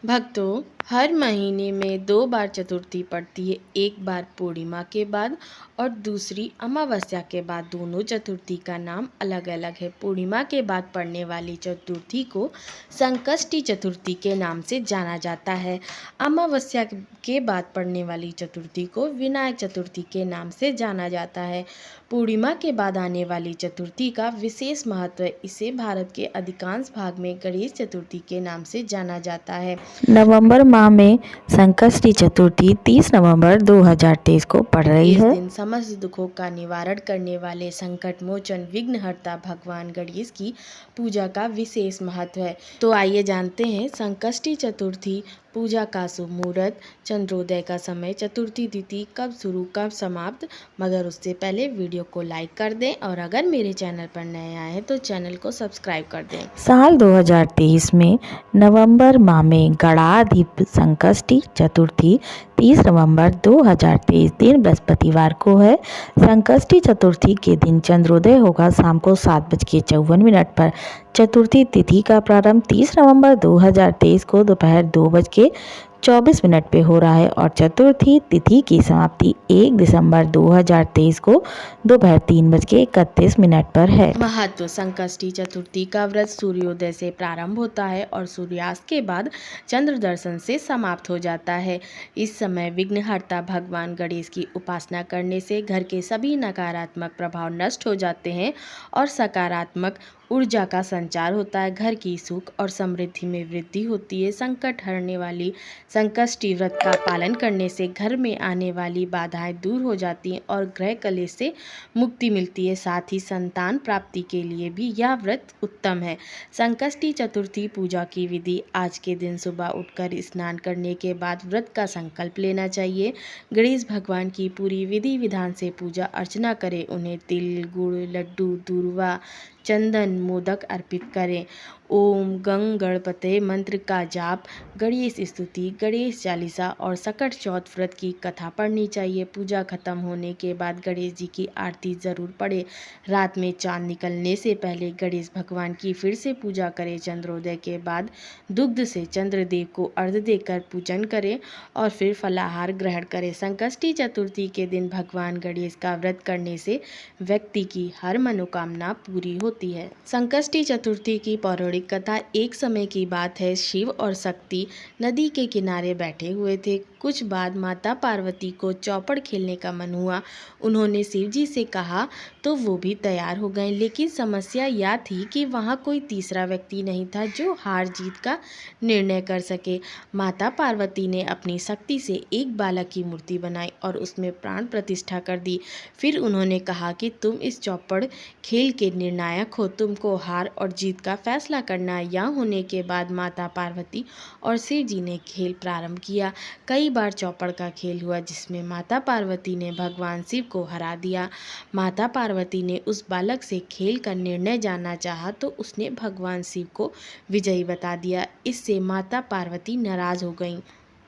भक्तों, हर महीने में 2 बार चतुर्थी पड़ती है। एक बार पूर्णिमा के बाद और दूसरी अमावस्या के बाद। दोनों चतुर्थी का नाम अलग अलग है। पूर्णिमा के बाद पड़ने वाली चतुर्थी को संकष्टी चतुर्थी के नाम से जाना जाता है। अमावस्या के बाद पड़ने वाली चतुर्थी को विनायक चतुर्थी के नाम से जाना जाता है। पूर्णिमा के बाद आने वाली चतुर्थी का विशेष महत्व है। इसे भारत के अधिकांश भाग में गणेश चतुर्थी के नाम से जाना जाता है। नवंबर माह में संकष्टी चतुर्थी 30 नवंबर 2023 को पड़ रही इस है। दिन समस्त दुखों का निवारण करने वाले संकट मोचन विघ्नहर्ता भगवान गणेश की पूजा का विशेष महत्व है। तो आइए जानते हैं संकष्टी चतुर्थी पूजा का शुभ मुहूर्त, चंद्रोदय का समय, चतुर्थी तिथि कब शुरू कब समाप्त। मगर उससे पहले वीडियो को लाइक कर दें और अगर मेरे चैनल पर नए आए हैं तो चैनल को सब्सक्राइब कर दें। साल 2023 में नवंबर माह में गणाधिप संकष्टी चतुर्थी 30 नवंबर 2023 दिन बृहस्पतिवार को है। संकष्टी चतुर्थी के दिन चंद्रोदय होगा शाम को 7:54 पर। चतुर्थी तिथि का प्रारंभ 30 नवंबर 2023 को दोपहर 2:24 पे हो रहा है और चतुर्थी तिथि की समाप्ति 1 दिसंबर 2023 को दोपहर 3:31 पर है। महत्व: संकष्टी चतुर्थी का व्रत सूर्योदय से प्रारंभ होता है और सूर्यास्त के बाद चंद्र दर्शन से समाप्त हो जाता है। इस समय विघ्नहर्ता भगवान गणेश की उपासना करने से घर के सभी नकारात्मक प्रभाव नष्ट हो जाते हैं और सकारात्मक ऊर्जा का संचार होता है। घर की सुख और समृद्धि में वृद्धि होती है। संकट हरने वाली संकष्टी व्रत का पालन करने से घर में आने वाली बाधाएं दूर हो जाती हैं और ग्रह कलेश से मुक्ति मिलती है। साथ ही संतान प्राप्ति के लिए भी यह व्रत उत्तम है। संकष्टी चतुर्थी पूजा की विधि: आज के दिन सुबह उठकर स्नान करने के बाद व्रत का संकल्प लेना चाहिए। गणेश भगवान की पूरी विधि विधान से पूजा अर्चना करें। उन्हें तिल, गुड़, लड्डू, दूर्वा, चंदन, मोदक अर्पित करें। ओम गंग गणपते मंत्र का जाप, गणेश स्तुति, गणेश चालीसा और सकट चौथ व्रत की कथा पढ़नी चाहिए। पूजा खत्म होने के बाद गणेश जी की आरती जरूर पढ़े। रात में चांद निकलने से पहले गणेश भगवान की फिर से पूजा करें। चंद्रोदय के बाद दुग्ध से चंद्रदेव को अर्घ्य देकर पूजन करें और फिर फलाहार ग्रहण करें। संकष्टी चतुर्थी के दिन भगवान गणेश का व्रत करने से व्यक्ति की हर मनोकामना पूरी होती है। संकष्टी चतुर्थी की पौराणिक कथा: एक समय की बात है, शिव और शक्ति नदी के किनारे बैठे हुए थे। कुछ बाद माता पार्वती को चौपड़ खेलने का मन हुआ। उन्होंने शिव जी से कहा तो वो भी तैयार हो गए, लेकिन समस्या यह थी कि वहाँ कोई तीसरा व्यक्ति नहीं था जो हार जीत का निर्णय कर सके। माता पार्वती ने अपनी शक्ति से एक बालक की मूर्ति बनाई और उसमें प्राण प्रतिष्ठा कर दी। फिर उन्होंने कहा कि तुम इस चौपड़ खेल के निर्णायक हो, तुमको हार और जीत का फैसला करना है। यह होने के बाद माता पार्वती और शिव जी ने खेल प्रारंभ किया। कई बार चौपड़ का खेल हुआ जिसमें माता पार्वती ने भगवान शिव को हरा दिया। माता पार्वती ने उस बालक से खेल का निर्णय जानना चाहा तो उसने भगवान शिव को विजयी बता दिया। इससे माता पार्वती नाराज हो गईं।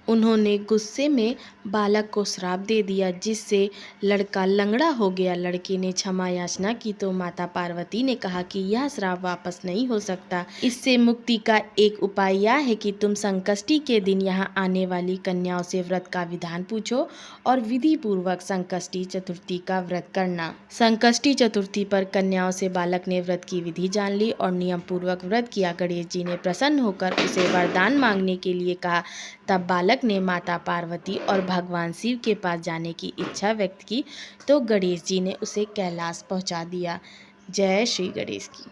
उन्होंने गुस्से में बालक को श्राप दे दिया जिससे लड़का लंगड़ा हो गया। लड़के ने क्षमा याचना की तो माता पार्वती ने कहा कि यह श्राप वापस नहीं हो सकता। इससे मुक्ति का एक उपाय यह है कि तुम संकष्टी के दिन यहाँ आने वाली कन्याओं से व्रत का विधान पूछो और विधि पूर्वक संकष्टी चतुर्थी का व्रत करना। संकष्टी चतुर्थी पर कन्याओं से बालक ने व्रत की विधि जान ली और नियम पूर्वक व्रत किया। गणेश जी ने प्रसन्न होकर उसे वरदान मांगने के लिए कहा। तब बालक ने माता पार्वती और भगवान शिव के पास जाने की इच्छा व्यक्त की तो गणेश जी ने उसे कैलाश पहुंचा दिया। जय श्री गणेश की।